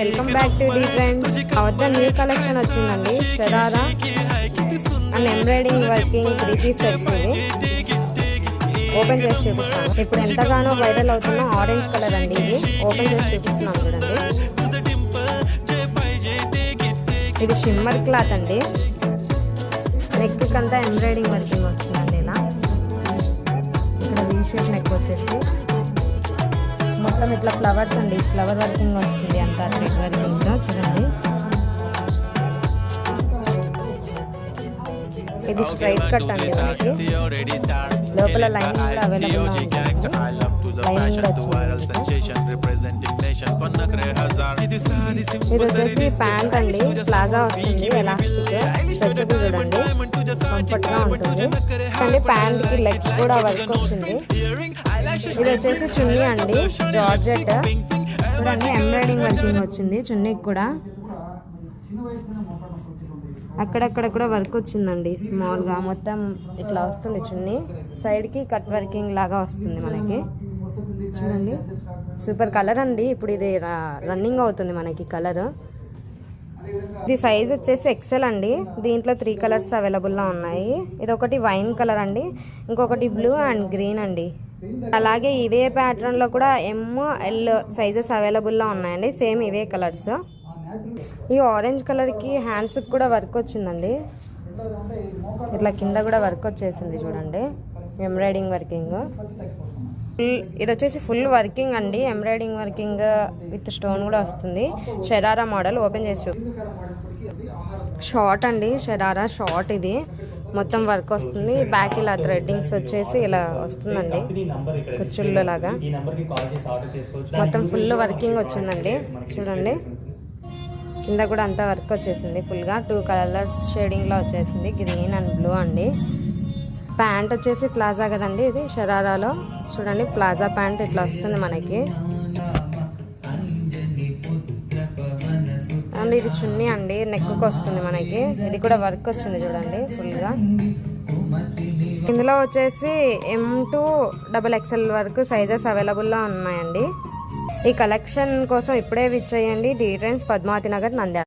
Welcome back to the trends. అవద్ద new collection వచ్చిందండి. Sharara and embroidering working 3-piece sets ఇది open చేసి చూపిస్తాను. ఇప్పుడు ఎంతగానో వైరల్ అవుతున్న ఆరెంజ్ కలర్ అండి. ఇది ఓపెన్ చేసి చూపిస్తున్నాను చూడండి. ఇది షిమ్మర్ క్లాత్ అండి. నెక్ అంతా ఎంబ్రాయిడింగ్ వర్కింగ్ వస్తుందండి. ఇలా ఇక్కడ వీ షేప్ నెక్ వచ్చేసి మొత్తం ఇట్లా ఫ్లవర్స్ అండి. ఫ్లవర్ వర్కింగ్ వస్తుంది అంతా థ్రెడ్ వర్కింగ్ చూడండి. ఇది స్ట్రైట్ కట్ అండి. మనకి లోపల లైనింగ్ కూడా అవైలబుల్ గా ఉంటుంది. ఇది వచ్చేసి ప్యాంట్ అండి. ప్లాజా వస్తుంది. ఎలాస్టిక్ స్ట్రెచబుల్ చూడండి. కంఫర్ట్ గా ఉంటుంది అండి. ప్యాంట్ కి లెగ్ కూడా వర్క్ వచ్చింది. ఇది వచ్చేసి చున్నీ అండి. జార్జెట్ చూడండి. ఎంబ్రాయిడింగ్ వర్కింగ్ వచ్చింది చున్నీకి కూడా. అక్కడక్కడ కూడా వర్క్ వచ్చిందండి స్మాల్గా. మొత్తం ఇట్లా వస్తుంది చున్నీ. సైడ్కి కట్ వర్కింగ్ లాగా వస్తుంది మనకి చూడండి. సూపర్ కలర్ అండి. ఇప్పుడు ఇది రన్నింగ్ అవుతుంది మనకి కలర్. ఇది సైజ్ వచ్చేసి ఎక్సెల్ అండి. దీంట్లో 3 కలర్స్ అవైలబుల్గా ఉన్నాయి. ఇది ఒకటి వైన్ కలర్ అండి, ఇంకొకటి బ్లూ అండ్ గ్రీన్ అండి. అలాగే ఇదే ప్యాటర్న్లో కూడా ML సైజెస్ అవైలబుల్గా ఉన్నాయండి. సేమ్ ఇవే కలర్స్. ఈ ఆరెంజ్ కలర్కి హ్యాండ్స్కి కూడా వర్క్ వచ్చిందండి. ఇట్లా కింద కూడా వర్క్ వచ్చేసింది చూడండి. Embroidering working. ఇది వచ్చేసి ఫుల్ వర్కింగ్ అండి. ఎంబ్రాయిడింగ్ వర్కింగ్ విత్ స్టోన్ కూడా వస్తుంది. షరారా మోడల్ ఓపెన్ చేసి షార్ట్ అండి. షరారా షార్ట్. ఇది మొత్తం వర్క్ వస్తుంది. బ్యాక్ ఇలా థ్రెడ్డింగ్స్ వచ్చేసి ఇలా వస్తుందండి కుచ్చుళ్ళ లాగా. మొత్తం ఫుల్ వర్కింగ్ వచ్చిందండి చూడండి. కింద కూడా అంతా వర్క్ వచ్చేసింది ఫుల్గా. 2 కలర్స్ షేడింగ్లో వచ్చేసింది, గ్రీన్ అండ్ బ్లూ అండి. ప్యాంట్ వచ్చేసి ప్లాజా కదండి. ఇది షరారాలో చూడండి. ప్లాజా ప్యాంట్ ఇట్లా వస్తుంది మనకి. అండ్ ఇది చున్నీ అండి. నెక్కి వస్తుంది మనకి. ఇది కూడా వర్క్ వచ్చింది చూడండి ఫుల్గా. ఇందులో వచ్చేసి M to XXL వరకు సైజెస్ అవైలబుల్లో ఉన్నాయండి. ఈ కలెక్షన్ కోసం ఇప్పుడే విచ్చేయండి. The trends, Padmavathi Nagar, Nandyal.